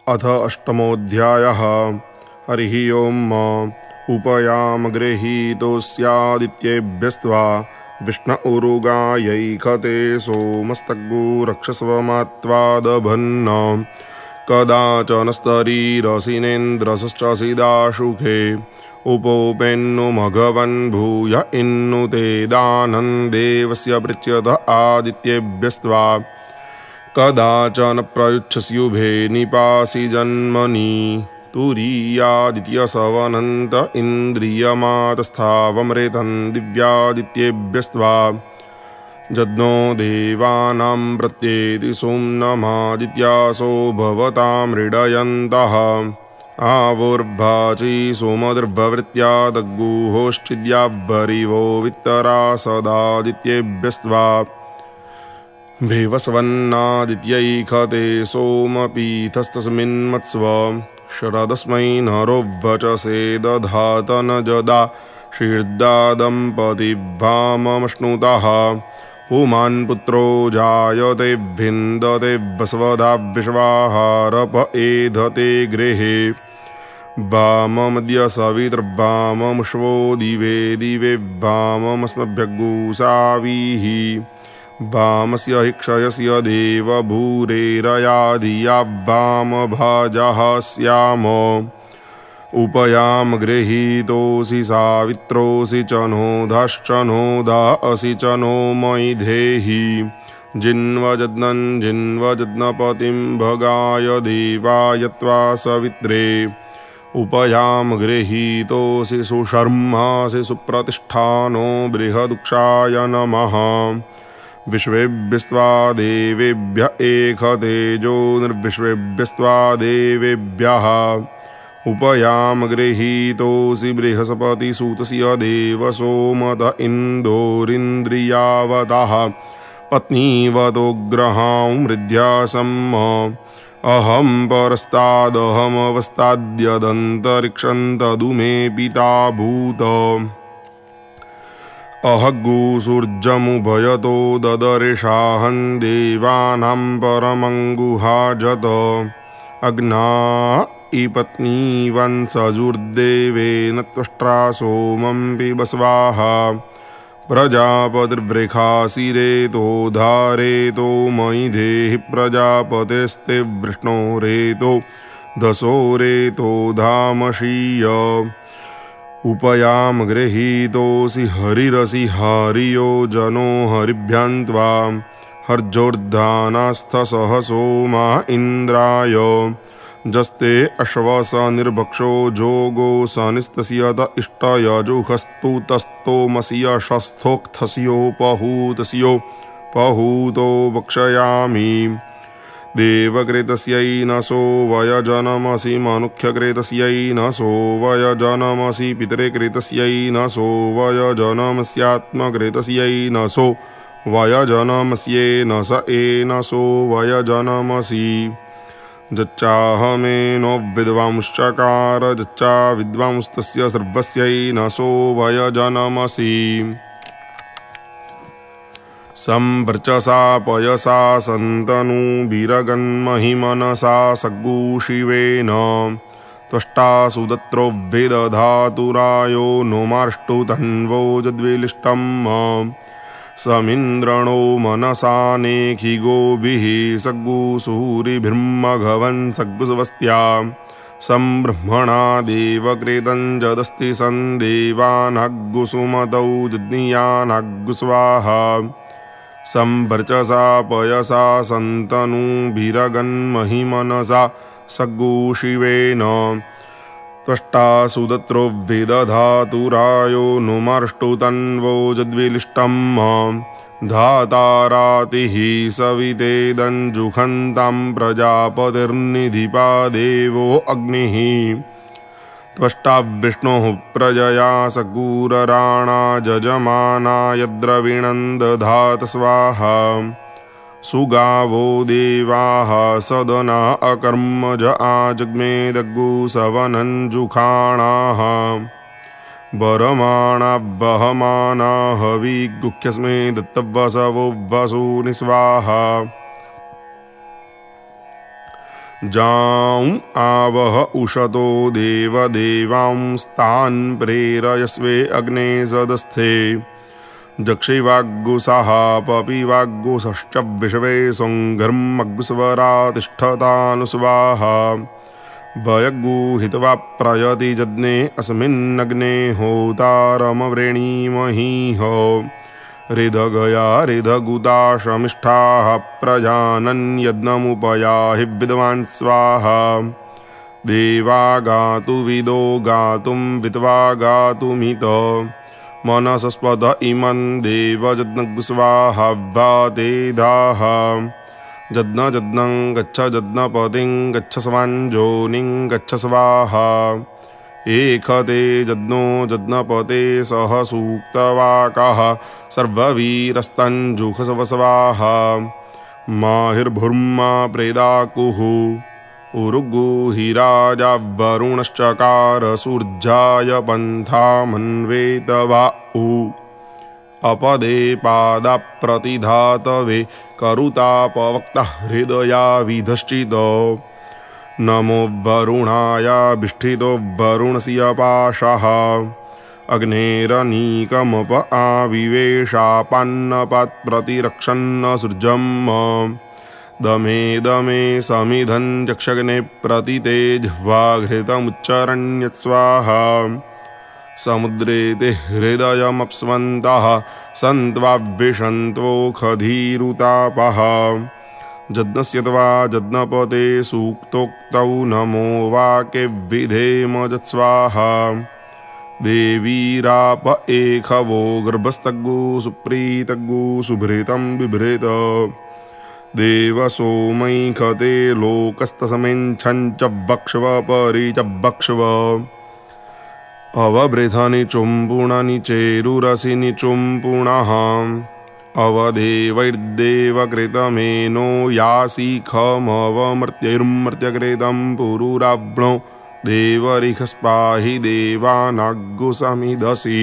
अथ अष्टमोऽध्यायः। हरिः ओम्। उपयामगृहीतोऽस्यादित्येभ्यस्त्वा विष्ण उरुगायैखते सोमस्तग्गुरक्षस्वमात्वादभन्न कदाचनस्तरीरसिनेन्द्रश्चिदाशुखे उपोपेन्नु मघवन् भूय इन्नु ते दानं देवस्य पृच्यत आदित्येभ्यस्त्वा कदाचन प्रयुच्छस्युभे निपासि जन्मनि तुरीयादित्यसवनन्त इन्द्रियमातस्थावमृतं दिव्यादित्येभ्यस्त्वा जज्ञो देवानां प्रत्येति सोम्नमादित्यासो भवतां मृडयन्तः आवुर्भाचि सोमदुर्भवृत्या दग्गुहोश्चिद्यावरिवो वित्तरा सदादित्येभ्यस्त्वा भेवस्वन्नादित्यैखते सोमपीठस्तस्मिन्मत्स्व शरदस्मै नरो वचसे दधात न जदा शीर्दादम्पतिभाममश्नुतः पुमान् पुत्रो जायते भिन्दते वस्वधा विश्वाहारप एधते गृहे वाममद्य सवितर्वाममुष्वो दिवे दिवे वाममस्मभ्यग्गुसावीः वामस्य हि क्षयस्य देवभूरेरया धिया वामभाजः स्याम उपयाम गृहीतोऽसि सावित्रोऽसि च नोधाश्चनोदा असि च नो मयि धेहि जिन्वजद्नं जिन्वजद्नपतिं भगाय देवाय त्वा सवित्रे उपयाम गृहीतोऽसि सुशर्मासि सुप्रतिष्ठानो बृहदुक्षाय नमः विश्वेभ्यस्त्वा देवेभ्य एकतेजो निर्विश्वेभ्यस्त्वा देवेभ्यः उपयाम गृहीतोऽसि बृहस्पतिसुतस्य देव सोमत इन्दोरिन्द्रियावतः पत्नीवतोग्रहां मृध्यासम् अहं परस्तादहमवस्ताद्यदन्तरिक्षन्तदु मे पिता भूत अहग्गुसूर्जमुभयतो ददर्शाहं देवानां परमङ्गुहाजत अग्ना इपत्नीवंसजुर्देवेन त्वष्ट्रा सोमं पिब स्वाहा प्रजापतिर्वृखासिरेतो धारेतो मयि देहि प्रजापतेस्ते वृष्णो रेतो दशो रेतो धामशीय उपयाम गृहीतोऽसि हरिरसि हारियो जनो हरिभ्यां त्वा हर्जोर्धानास्थसह सोमा इन्द्राय जस्ते अश्वस निर्भक्षो जोगो सनिस्तस्य त इष्टयजुहस्तु तस्तोमसि यशस्थोक्थस्योपहूतस्यो पहूतो वक्षयामि देवकृतस्यै नसो वयजनमसि मनुष्यकृतस्यै नसो वयजनमसि पितृकृतस्यै नसो वयजनमस्यात्मकृतस्यै नसो वयजनमस्येन स एनसो वयजनमसि जच्चाहमेनो विद्वांश्चकार जच्चा विद्वांस्तस्य सर्वस्यै नसो वयजनमसि संवर्चसा पयसा सन्तनुभिरगन्महिमनसा सग्गुशिवेन त्वष्टा सुदत्रो विदधातुरायो नोमार्ष्टुतन्वो जद्विलिष्टम् समिन्द्रणो मनसा नेखिगोभिः सग्गुसूरिभिर्मघवन् सग्गुस्वस्त्या संब्रह्मणा देवकृतं जदस्ति सन्देवानाग्गुसुमतौ जज्ञियानाग्गुस्वाहा संवर्चसा पयसा सन्तनुभिरगन्महिमनसा सग्गुशिवेन त्वष्टा सुदत्रो विदधातुरायो नुमार्ष्टुतन्वो जद्विलिष्टम् धातारातिः सवितेदञ्जुखन्तां प्रजापतिर्निधिपा देवो अग्निः त्वष्टा विष्णुः प्रजया सगुरराणा जजमाना यद्रविणं दधात स्वाहा सुगावो देवाः सदना अकर्मज आजग्मेदग्गुसवनञ्जुखाणाः वरमाणा वहमाना हविगुख्यस्मे दत्तवसवो वसूनि स्वाहा जां आवह उषतो देवदेवांस्तान् प्रेरयस्वे अग्ने सदस्थे जक्षिवाग्गुसाः पपिवाग्गुसश्च विश्वे सङ्घर्मग्गुस्वरा तिष्ठतानुस्वाहा वयग्गुहित्वा प्रयति जज्ञे अस्मिन्नग्ने होतारमवृणीमहीह हृदगया हृदगुता शमिष्ठाः प्रजानन् यज्ञमुपयाहि विद्वान् स्वाहा देवा गातु विदो गातुं विद्वा गातुमित मनसस्पद इमं देवजज्ञस्वाहा वाते दाः जज्ञ जज्ञं गच्छ जज्ञपतिं गच्छ स्वाञ्जोनिं गच्छ स्वाहा एकते जज्ञो जज्ञपते सह सूक्तवाकाः सर्ववीरस्तञ्जुषस्वाहा माहिर्भुर्मा प्रेदाकुः उरुगुहिराजा वरुणश्चकार सूर्याय पन्थामन्वेतवा अपदे पादाप्रतिधातवे करुतापवक्तः हृदया विधश्चित नमो वरुणायाभिष्ठितो वरुणस्य अग्नेरनीकमप आविवेशापान्नपात्प्रतिरक्षन्न सृजम् दमे दमे समिधं चक्षग्ने प्रतितेज्वाघृतमुच्चरण्यस्वाहा समुद्रे ते हृदयमप्स्वन्तः सन्त्वाविशन्त्वोखधीरुतापः जज्ञस्य त्वा जज्ञपते सूक्तोक्तौ नमो वाके विधेम जत्स्वाहा देवीराप एखवो गर्भस्तग्गु सुप्रीतग्गु सुभृतं बिभृत देवसोमैखते लोकस्तसमिञ्छञ्च भक्ष्व परि च भक्ष्व अवबृधनि चुम्पुणनि चेरुरसिनि चुम्पुणः अवदेवैर्देवकृतमेनो यासीखमवमर्त्यैर्मर्त्यकृतं पुरुराब्णो देवरिखस्पाहि देवानाग्गुसमिदसि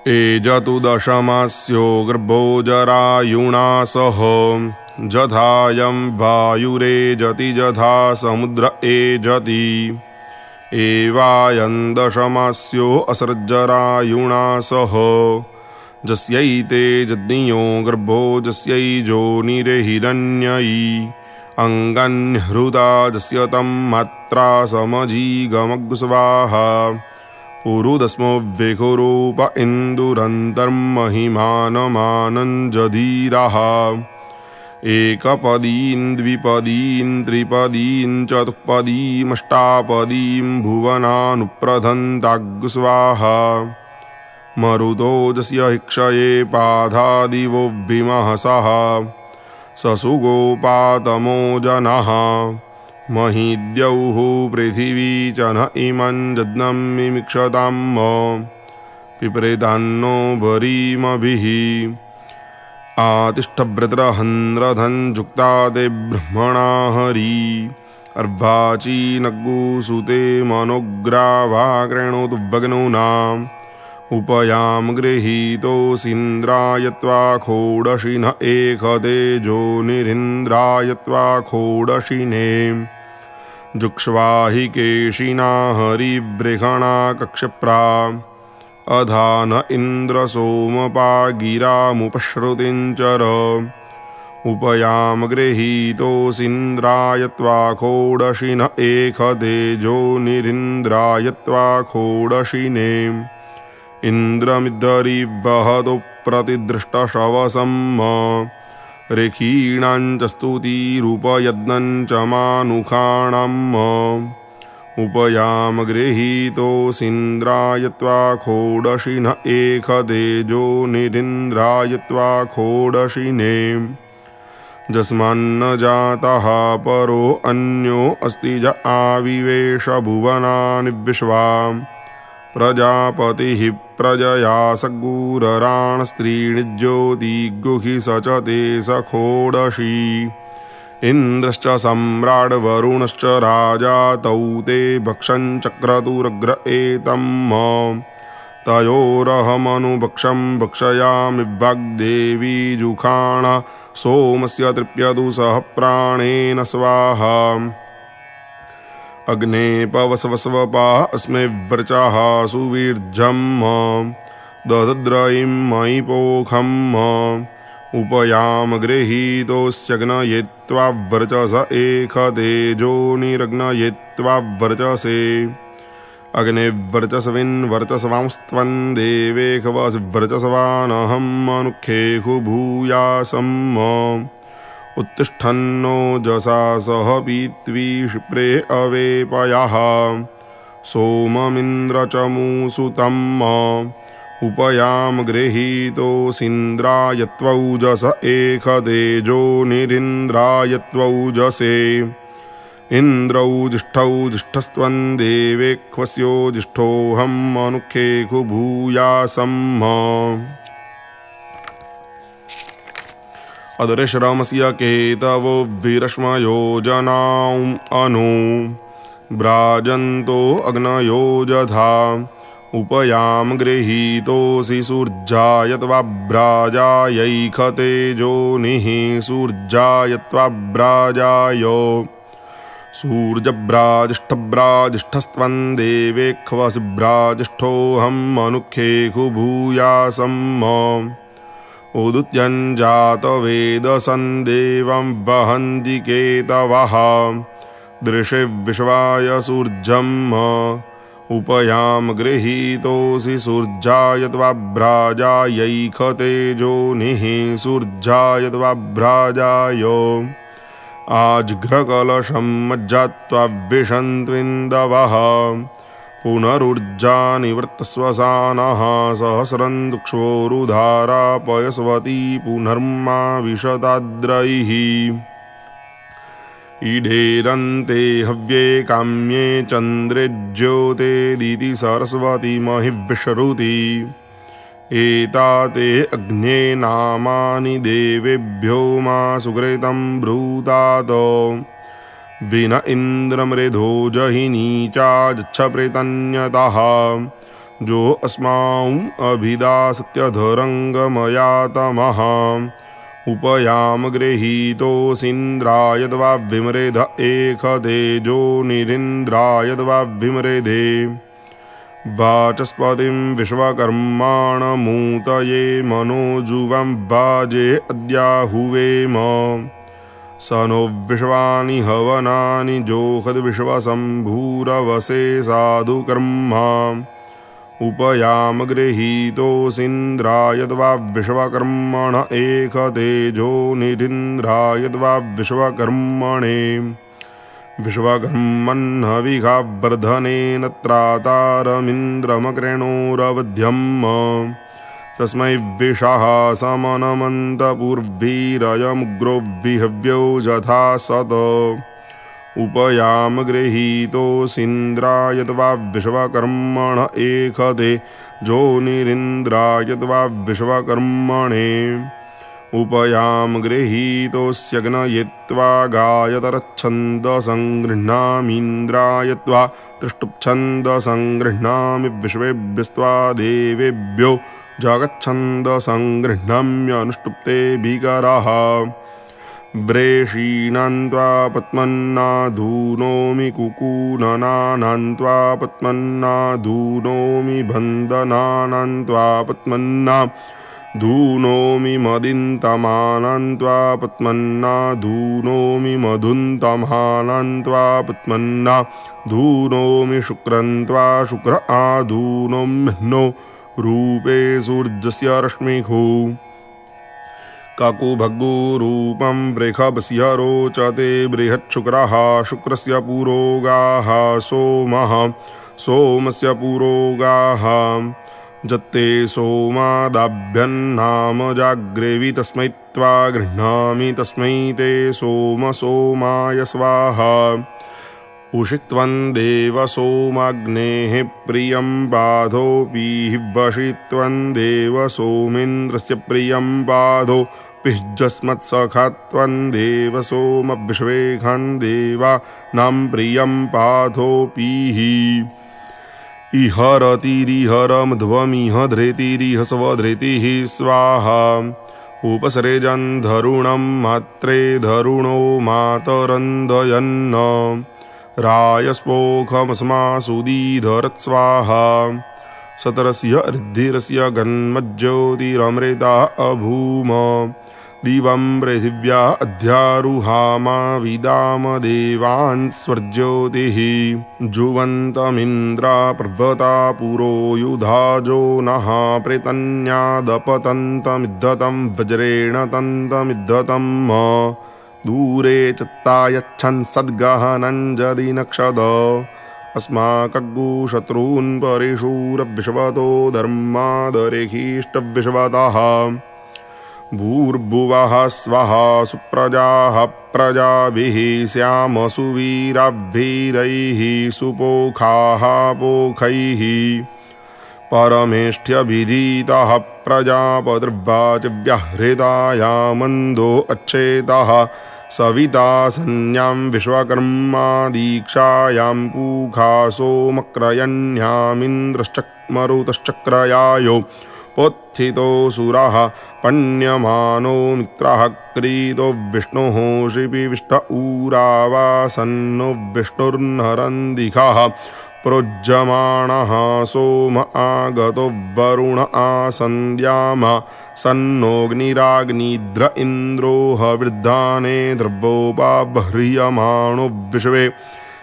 एजतु दशमास्यो गर्भो जरायुणा सह जधायं वायुरेजति जधा समुद्र एजति एवायं दशमास्यो असर्जरायुणा सह जस्यैते जज्ञियो गर्भो जस्यै जोनिर्हिरण्ययी अङ्गन्हृता जस्य तं मात्रा समजीगमग्गुस्वाहा पुरुदस्मो विघुरूप इन्दुरन्तर्महिमानमानञ्जधीरः एकपदीं द्विपदीं त्रिपदीं चतुःपदीमष्टापदीं भुवनानुप्रधन्ताग्गुस्वाहा मरुतो जस्य हिक्षये पाधादिवो विमहसः ससुगोपातमो जनः महीद्यौः पृथिवी च न इमं जज्ञं मिमिक्षताम् पिप्रेदान्नो वरीमभिः आतिष्ठभृत्रहन्रधं जुक्ता ते ब्रह्मणा हरि अर्वाचीनग्गुसुते मनोग्रावाकृणोद्भग्नूनाम् उपयां गृहीतोऽसीन्द्राय त्वा खोडशिन एकतेजोनिरिन्द्राय त्वा खोडशिने जुक्ष्वाहि केशिना हरिवृषणा कक्षप्रा अधान इन्द्रसोमपा गिरामुपश्रुतिं चर उपयां गृहीतोऽसीन्द्राय त्वा खोडशिन एकतेजोनिरिन्द्राय त्वा खोडशिने इन्द्रमिद्धरिवहतो प्रतिदृष्टशवसम् ऋषीणां च स्तुतिरूपयज्ञं च मानुषाणाम् उपयां गृहीतोऽसीन्द्राय त्वा खोडशिन एकतेजोनिरिन्द्राय त्वा खोडशिने जस्मान्न जातः परो अन्यो अस्ति ज आविवेश भुवनानि विश्वा प्रजापतिः प्रजया सगुरराणस्त्रीणि ज्योतिगुहि स च ते सखोडशी इन्द्रश्च सम्राड् वरुणश्च राजा तौ ते भक्षं चक्रतुरग्र एतम् तयोरहमनुभक्षं भक्षयामि वाग्देवी जुषाणा सोमस्य तृप्यतु सह प्राणेन स्वाहा अग्ने पवस्वस्वपा अस्मै व्रचः सुवीर्यम् ददद्रयिं मयि पोखम् उपयाम गृहीतोऽस्यग्नयित्वा वर्चस एकतेजोनिरग्नयित्वा वर्चसे अग्निवर्चसविन्वर्चसवांस्त्वं देवेकवस्वर्चसवानहं मनुखेषु भूयासम् उत्तिष्ठन्नोजसा सह पीत्वी क्षिप्रे अवेपयः सोममिन्द्रचमूसुतम् उपयाम गृहीतोऽसीन्द्रायत्वौजस एकतेजोनिरिन्द्रायत्वौजसे इन्द्रौजिष्ठौजिष्ठस्त्वं देवेक्ष्वस्योजिष्ठोऽहं मनुखेषु भूयासम् अदृश्रमस्य केतवो विरश्मयोजनाम् अनु व्राजन्तो अग्नयोजधा उपयाम गृहीतोऽसि सूर्याय त्वाभ्राजायैखतेजोनिः सूर्याय त्वाभ्राजाय सूर्यभ्राजिष्ठभ्राजिष्ठस्त्वं देवेक्ष्वसि भ्राजिष्ठोऽहं मनुखेषु भूयासम् उदुत्यञ्जातवेदसं देवं वहन्ति केतवः दृशे विश्वाय सूर्यम् उपयाम गृहीतोऽसि सूर्याय त्वाभ्राजायैखतेजोनिः सूर्याय त्वाभ्राजाय आजिघ्रकलशं मज्जात्वा विशन्त्विन्दवः पुनरुर्जानिवृत्तस्वसानः सहस्रं दुक्षोरुधारापयस्वती पुनर्मा विशताद्रैः ईढेरन्ते हव्ये काम्ये चन्द्रे ज्योतेदिति सरस्वती महिविश्रुति एताते अग्ने नामानि देवेभ्यो मा सुकृतं ब्रूतात विन इन्द्रमृधो जहिनी चाजच्छ प्रेतन्यतः जो अस्मान् अभिदा सत्यधरङ्गमयातमः उपयाम गृहीतोऽसीन्द्राय त्वाभिमृध एकतेजोनिरिन्द्राय त्वाभिमृधे वाचस्पतिं विश्वकर्माणमूतये मनोजुवं वाजे अद्याहुवेम स नो विश्वानि हवनानि जोषद्विश्वशम्भूरवसे साधुकर्मा उपयाम गृहीतोऽसीन्द्राय त्वाविश्वकर्मण एकतेजोनिरिन्द्राय त्वाविश्वकर्मणे विश्वकर्मन्हविघावर्धनेन त्रातारमिन्द्रमकृणोरवध्यम् तस्मै विषः समनमन्तपूर्वीरयमुग्रो विहव्यो यथा सत उपयाम गृहीतोऽसीन्द्राय त्वाविश्वकर्मण एकतेजोनिरिन्द्राय त्वाविश्वकर्मणे उपयाम गृहीतोऽस्यग्नयित्वा गायतरच्छन्दसं गृह्णामीन्द्राय त्वा त्रिष्टुप्छन्दसं गृह्णामि विश्वेभ्यस्त्वा देवेभ्यो जगच्छन्दसं गृह्णाम्यनुष्टुप्ते भीकरः व्रेषीणां त्वा पद्मन्नाधूनोमि कुकूननानां त्वा पद्मन्नाधूनोमि बन्धनानां त्वा पद्मन्नाधूनोमि मदिन्तमानां त्वा पद्मन्नाधूनोमि मधुन्तमानां त्वा पद्मन्नाधूनोमि शुक्रं त्वा शुक्र आधूनोम्नो रूपे सूर्यस्य रश्मिषु काकुभग्गुरूपं वृषभस्य रोचते बृहच्छुक्रः शुक्रस्य पुरोगाः सोमः सोमस्य पुरोगाः जत्ते सोमादाभ्यन्नाम जाग्रेवि तस्मै त्वा गृह्णामि तस्मै ते सोम सोमाय स्वाहा उषित्वं देव सोमाग्नेः प्रियं बाधोऽपि वशित्वं देव सोमेन्द्रस्य प्रियं बाधो पिह्यस्मत्सखात्वं देव सोम विश्वेघं देवानां प्रियं पाथोऽपिः इहरतिरिहरमध्वमिह धृतिरिह स्वधृतिः स्वाहा उपसरेजन् धरुणं मात्रे धरुणो मातरन्दयन् रायस्पोखमस्मासुदीधरत्स्वाहा सतरस्य ऋद्धिरस्य गन्मज्योतिरमृता अभूम दिवं पृथिव्या अध्यारुहामा विदाम देवान् स्वर्ज्योतिः जुवन्तमिन्द्रा पर्वता पुरो युधाजो नः प्रेतन्यादपतन्तमिद्धतं वज्रेण तन्तमिद्धतं दूरे चत्तायच्छन् सद्गहनञ्जदिनक्षद अस्माकग्गुशत्रून् परिशूरविश्वतो धर्मादरेखीष्टविश्वतः भूर्भुवः स्वः सुप्रजाः प्रजाभिः स्याम सुवीराभिरैः सुपोखाः पोखैः परमेष्ठ्यभिधीतः प्रजापतिर्वाचिव्यहृताया मन्दो अच्छेतः सविता सन्यां विश्वकर्मा दीक्षायां पूखा सोमक्रयण्यामिन्द्रश्चक्मरुतश्चक्रयायो पोत्थितो सुरः पण्यमानो मित्रः क्रीतो विष्णुः शिपिविष्ट ऊरावासन्नो विष्णुर्नरन्दिखः प्रोज्यमाणः सोम आगतो वरुण आसन्द्याम सन्नोऽग्निराग्निद्र इन्द्रो हविर्धाने द्रवोपाबह्रियमाणो विश्वे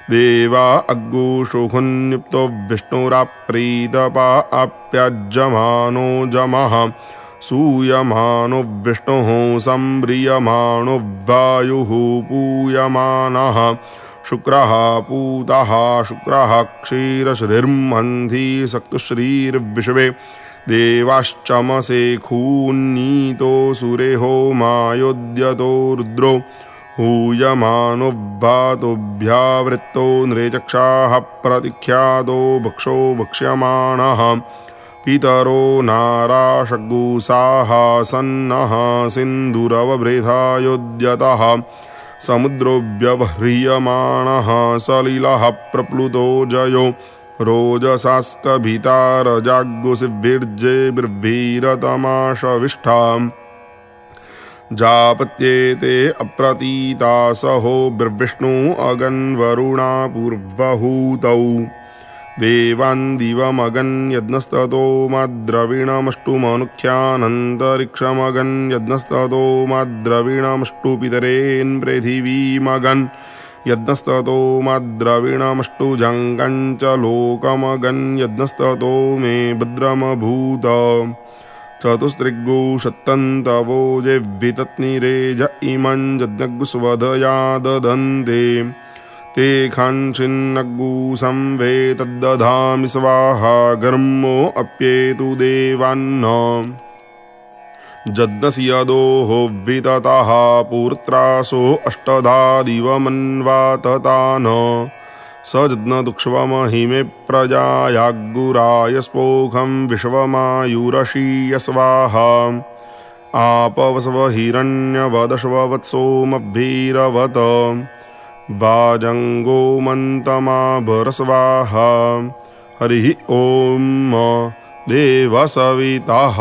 देवा अग्गुशुहुन्युक्तो विष्णुराप्रीतपा आप्याज्यमानो जमः सूयमानो विष्णुः सम्ब्रियमाणो वायुः पूयमानः शुक्रः पूतः शुक्रः क्षीरश्रीर्मन्थी सक्तुश्रीर्विश्वे देवाश्चमसे खून्नीतो सुरेहो मायोद्यतो रुद्रो हूयमानो वातोभ्यावृत्तो नृचक्षाः प्रतिख्यातो भक्षो भक्ष्यमाणः पितरो नाराशग्गुसाः सन्नः सिन्धुरवभृधायोद्यतः समुद्रो व्यवह्रियमाणः सलिलः प्रप्लुतो जयो रोजसास्कभिता रजाग्गुसिभिर्जेभिर्भीरतमाशविष्ठाम् जापत्येते अप्रतीता सहो बिर्विष्णु अगन्वरुणा पूर्वहूतौ देवान् दिवमगन् यज्ञस्ततो माद्रविणमष्टुमनुख्यानन्तरिक्षमगन् यज्ञस्ततो माद्रविणमष्टुपितरेन् पृथिवीमगन् यज्ञस्ततो माद्रविणमष्टुजङ्गं च लोकमगन् यज्ञस्ततो मे भद्रमभूत चतुस्त्रिग्गुषत्तन्तवो जेवितत्निरेज इमं यज्ञस्वधया ददन्ते ते खाञ्चिन्नग्गु संवेतद्दधामि स्वाहा गर्मो अप्येतु देवान्न जज्ञस्यदोः विततः पुत्रासो अष्टधा दिवमन्वाततान् स जज्ञदुक्ष्वमहिमे प्रजायाग्गुराय स्पोखं विश्वमायुरशीय स्वाहा आपवस्व हिरण्यवदश्ववत्सोमभीरवत वाजङ्गो मन्तमाभरस्वाहा हरिः ॐ देवसवितः।